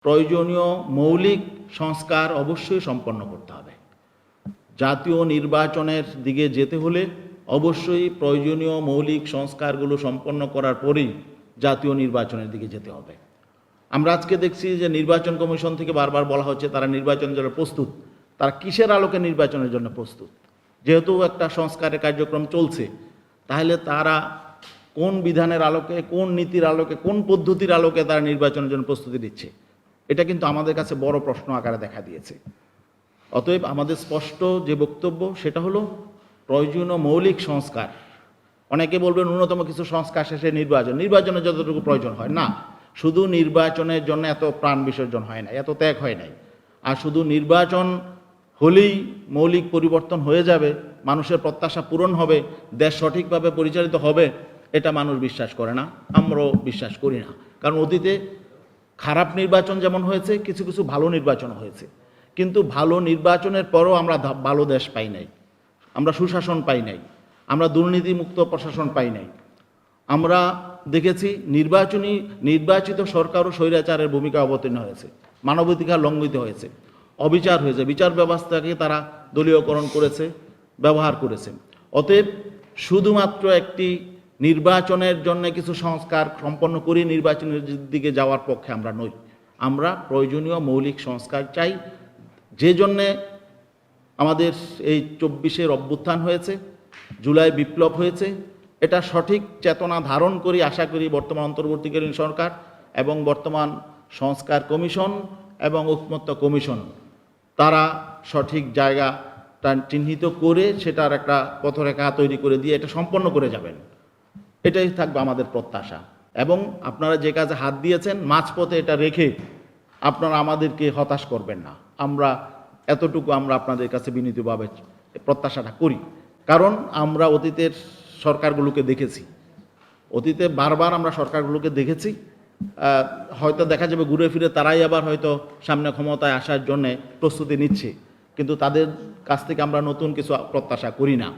প্রয়োজনীয় মৌলিক সংস্কার অবশ্যই সম্পন্ন করতে হবে। জাতীয় নির্বাচনের দিকে যেতে হলে অবশ্যই প্রয়োজনীয় মৌলিক সংস্কারগুলো সম্পন্ন করার পরেই জাতীয় নির্বাচনের দিকে যেতে হবে। আমরা আজকে দেখছি যে নির্বাচন কমিশন থেকে বারবার বলা হচ্ছে তারা নির্বাচনের জন্য প্রস্তুত। তারা কিসের আলোকে নির্বাচনের জন্য প্রস্তুত? যেহেতু একটা সংস্কারের কার্যক্রম চলছে, তাহলে তারা কোন বিধানের আলোকে, কোন নীতির আলোকে, কোন পদ্ধতির আলোকে তারা নির্বাচনের জন্য প্রস্তুতি নিচ্ছে? এটা কিন্তু আমাদের কাছে বড় প্রশ্ন আকারে দেখা দিয়েছে। অতএব আমাদের স্পষ্ট যে বক্তব্য সেটা হলো প্রয়োজনীয় মৌলিক সংস্কার। অনেকে বলবেন ন্যূনতম কিছু সংস্কার শেষে নির্বাচনের যতটুকু প্রয়োজন হয় না, শুধু নির্বাচনের জন্য এত প্রাণ বিসর্জন হয় না, এত ত্যাগ হয় নাই। আর শুধু নির্বাচন হলেই মৌলিক পরিবর্তন হয়ে যাবে, মানুষের প্রত্যাশা পূরণ হবে, দেশ সঠিকভাবে পরিচালিত হবে, এটা মানুষ বিশ্বাস করে না, আমরাও বিশ্বাস করি না। কারণ অতীতে খারাপ নির্বাচন যেমন হয়েছে, কিছু কিছু ভালো নির্বাচন হয়েছে, কিন্তু ভালো নির্বাচনের পরও আমরা ভালো দেশ পাই নাই, আমরা সুশাসন পাই নাই, আমরা দুর্নীতিমুক্ত প্রশাসন পাই নাই। আমরা দেখেছি নির্বাচিত সরকারও স্বৈরাচারের ভূমিকা অবতীর্ণ হয়েছে, মানবাধিকার লঙ্ঘিত হয়েছে, অবিচার হয়েছে, বিচার ব্যবস্থাকে তারা দলীয়করণ করেছে, ব্যবহার করেছে। অতএব শুধুমাত্র একটি নির্বাচনের জন্য কিছু সংস্কার সম্পন্ন করে নির্বাচনের দিকে যাওয়ার পক্ষে আমরা নই। আমরা প্রয়োজনীয় মৌলিক সংস্কার চাই, যে জন্যে আমাদের এই 24-এর অভ্যুত্থান হয়েছে, জুলাই বিপ্লব হয়েছে। এটা সঠিক চেতনা ধারণ করি আশা করি বর্তমান অন্তর্বর্তীকালীন সরকার এবং বর্তমান সংস্কার কমিশন এবং ঐকমত্য কমিশন তারা সঠিক জায়গাটা চিহ্নিত করে সেটার একটা পথরেখা তৈরি করে দিয়ে এটা সম্পন্ন করে যাবেন, এটাই থাকবে আমাদের প্রত্যাশা। এবং আপনারা যে কাজে হাত দিয়েছেন মাঝপথে এটা রেখে আপনারা আমাদেরকে হতাশ করবেন না, এতটুকু আমরা আপনাদের কাছে বিনীতভাবে প্রত্যাশাটা করি। কারণ আমরা অতীতের সরকারগুলোকে দেখেছি, অতীতে বারবার আমরা সরকারগুলোকে দেখেছি, হয়তো দেখা যাবে ঘুরে ফিরে তারাই আবার হয়তো সামনে ক্ষমতায় আসার জন্যে প্রস্তুতি নিচ্ছে, কিন্তু তাদের কাছ থেকে আমরা নতুন কিছু প্রত্যাশা করি না।